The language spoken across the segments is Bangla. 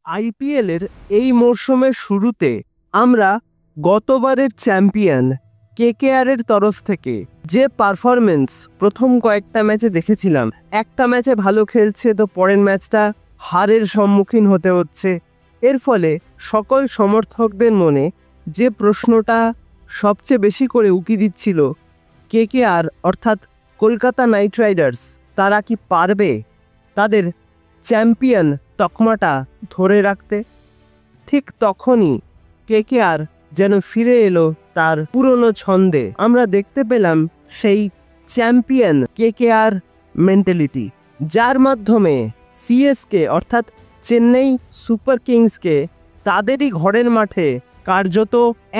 আইপিএলের এই মরশুমের শুরুতে আমরা গতবারের চ্যাম্পিয়ন কেকেআরের তরফ থেকে যে পারফরমেন্স প্রথম কয়েকটা ম্যাচে দেখেছিলাম, একটা ম্যাচে ভালো খেলছে তো পরের ম্যাচটা হারের সম্মুখীন হতে হচ্ছে। এর ফলে সকল সমর্থকদের মনে যে প্রশ্নটা সবচেয়ে বেশি করে উকি দিচ্ছিল, কেকেআর অর্থাৎ কলকাতা নাইট রাইডার্স তারা কি পারবে তাদের চ্যাম্পিয়ন তকমাটা ধরে রাখতে? ঠিক তখনই কেকেআর যেন ফিরে এলো তার পুরনো ছন্দে। আমরা দেখতে পেলাম সেই চ্যাম্পিয়ন কেকেআর মেন্টালিটি, যার মাধ্যমে সিএসকে অর্থাৎ চেন্নাই সুপার কিংসকে তাদেরই ঘরের মাঠে কার্যত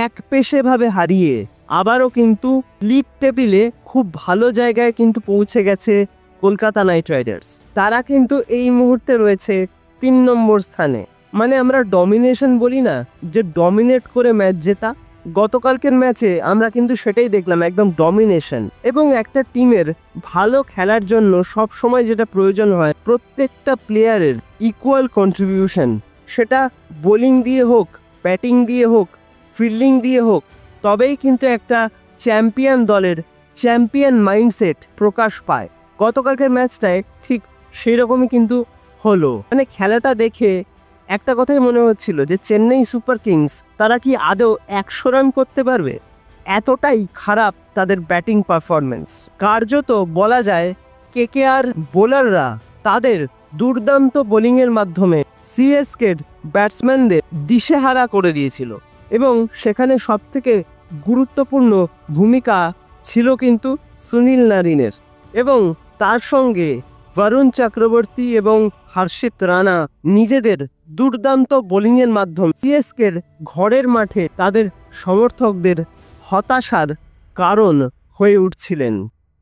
একপেশেভাবে হারিয়ে আবারও কিন্তু লিগ টেবিলে খুব ভালো জায়গায় কিন্তু পৌঁছে গেছে কলকাতা নাইট রাইডার্স। তারা কিন্তু এই মুহূর্তে রয়েছে ৩ নম্বর স্থানে। মানে আমরা ডমিনেশন বলি না, যে ডমিনেট করে ম্যাচ জেতা, গতকালকের ম্যাচে আমরা কিন্তু সেটাই দেখলাম, একদম ডমিনেশন। এবং একটা টিমের ভালো খেলার জন্য সব সময় যেটা প্রয়োজন হয়, প্রত্যেকটা প্লেয়ারের ইকুয়াল কন্ট্রিবিউশন, সেটা বোলিং দিয়ে হোক, ব্যাটিং দিয়ে হোক, ফিল্ডিং দিয়ে হোক, তবেই কিন্তু একটা চ্যাম্পিয়ন দলের চ্যাম্পিয়ন মাইন্ডসেট প্রকাশ পায়। গতকালকের ম্যাচটায় ঠিক সেই রকমই কিন্তু হলো। মানে খেলাটা দেখে একটা কথাই মনে হচ্ছিল যে চেন্নাই সুপার কিংস তারা কি আদৌ ১০০ রান করতে পারবে? এতটাই খারাপ তাদের ব্যাটিং পারফরমেন্স। কার্যত বলা যায় কেকেআর বোলাররা তাদের দুর্দান্ত বোলিংয়ের মাধ্যমে সিএসকের ব্যাটসম্যানদের দিশেহারা করে দিয়েছিল। এবং সেখানে সবথেকে গুরুত্বপূর্ণ ভূমিকা ছিল কিন্তু সুনীল নারিনের, এবং তার সঙ্গে বরুণ চক্রবর্তী এবং হর্ষিত রানা নিজেদের দুর্দান্ত বোলিংয়ের মাধ্যমে সিএসকের ঘরের মাঠে তাদের সমর্থকদের হতাশার কারণ হয়ে উঠছিলেন।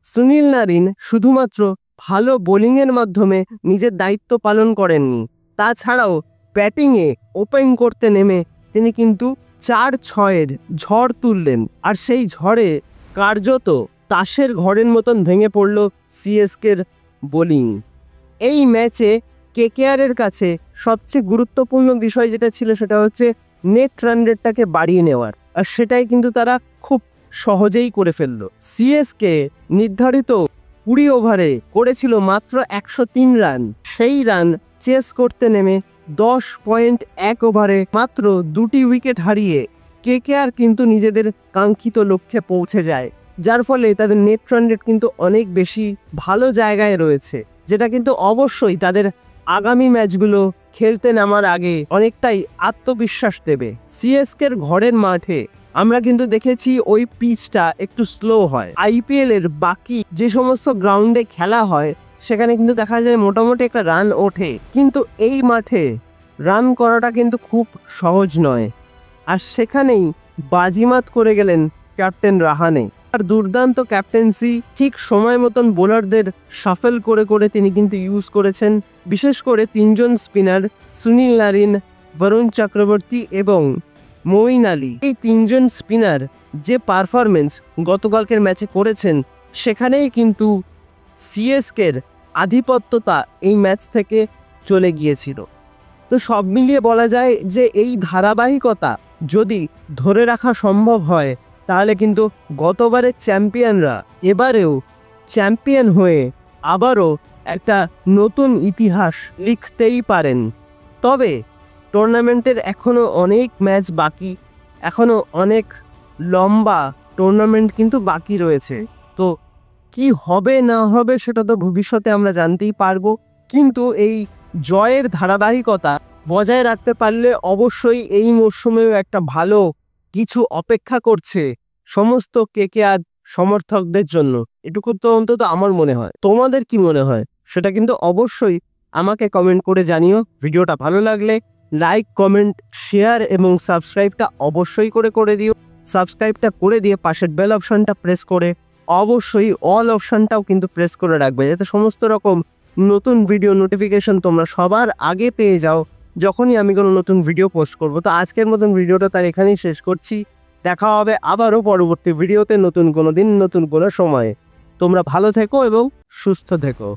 সুনীল নারিন শুধুমাত্র ভালো বোলিংয়ের মাধ্যমে নিজের দায়িত্ব পালন করেননি, তাছাড়াও ব্যাটিংয়ে ওপেন করতে নেমে তিনি কিন্তু ৪-৬-এর ঝড় তুললেন। আর সেই ঝড়ে কার্যত তাসের ঘরের মতন ভেঙে পড়ল সিএসকের বোলিং। এই ম্যাচে কেকেআরের কাছে সবচেয়ে গুরুত্বপূর্ণ বিষয় যেটা ছিল, সেটা হচ্ছে নেট রান রেটটাকে বাড়িয়ে নেওয়ার, আর সেটাই কিন্তু তারা খুব সহজেই করে ফেলল। সিএসকে নির্ধারিত ২০ ওভারে করেছিল মাত্র ১০৩ রান, সেই রান চেস করতে নেমে ১০.১ ওভারে মাত্র ২টি উইকেট হারিয়ে কেকেআর কিন্তু নিজেদের কাঙ্ক্ষিত লক্ষ্যে পৌঁছে যায়, যার ফলে তাদের নেট রান রেট কিন্তু অনেক বেশি ভালো জায়গায় রয়েছে, যেটা কিন্তু অবশ্যই তাদের আগামী ম্যাচগুলো খেলতে নামার আগে অনেকটাই আত্মবিশ্বাস দেবে। সিএসকের ঘরের মাঠে আমরা কিন্তু দেখেছি ওই পিচটা একটু স্লো হয়। আইপিএলের বাকি যে সমস্ত গ্রাউন্ডে খেলা হয় সেখানে কিন্তু দেখা যায় মোটামুটি একটা রান ওঠে, কিন্তু এই মাঠে রান করাটা কিন্তু খুব সহজ নয়। আর সেখানেই বাজিমাত করে গেলেন ক্যাপ্টেন রাহানে। আর দুর্দান্ত ক্যাপ্টেন্সি, ঠিক সময় মতন বোলারদের শাফেল করে করে তিনি কিন্তু ইউজ করেছেন। বিশেষ করে ৩ জন স্পিনার সুনীল নারিন, বরুণ চক্রবর্তী এবং মঈন আলী, এই ৩ জন স্পিনার যে পারফরমেন্স গতকালকের ম্যাচে করেছেন, সেখানেই কিন্তু সিএসকের আধিপত্যতা এই ম্যাচ থেকে চলে গিয়েছিল। তো সব মিলিয়ে বলা যায় যে এই ধারাবাহিকতা যদি ধরে রাখা সম্ভব হয়, তাহলে কিন্তু গতবারের চ্যাম্পিয়নরা এবারেও চ্যাম্পিয়ন হয়ে আবারও একটা নতুন ইতিহাস লিখতেই পারেন। তবে টুর্নামেন্টের এখনও অনেক ম্যাচ বাকি, এখনও অনেক লম্বা টুর্নামেন্ট কিন্তু বাকি রয়েছে। তো কি হবে না হবে সেটা তো ভবিষ্যতে আমরা জানতেই পারবো, কিন্তু এই জয়ের ধারাবাহিকতা বজায় রাখতে পারলে অবশ্যই এই মরশুমেও একটা ভালো কিছু অপেক্ষা করছে সমস্ত কেকেআর সমর্থকদের জন্য। এটুকু তো অন্তত আমার মনে হয়। তোমাদের কি মনে হয় সেটা কিন্তু অবশ্যই আমাকে কমেন্ট করে জানিও। ভিডিওটা ভালো লাগলে লাইক, কমেন্ট, শেয়ার এবং সাবস্ক্রাইবটা অবশ্যই করে দিও। সাবস্ক্রাইবটা করে দিয়ে পাশের বেল অপশনটা প্রেস করে অবশ্যই অল অপশনটাও কিন্তু প্রেস করে রাখবে, যাতে সমস্ত রকম নতুন ভিডিও নোটিফিকেশন তোমরা সবার আগে পেয়ে যাও যখনই আমি কোনো নতুন ভিডিও পোস্ট করব। তো আজকের মতন ভিডিওটা তার এখানেই শেষ করছি। দেখা হবে আবারও পরবর্তী ভিডিওতে, নতুন কোনো দিন, নতুন কোনো সময়ে। তোমরা ভালো থেকো এবং সুস্থ থেকো।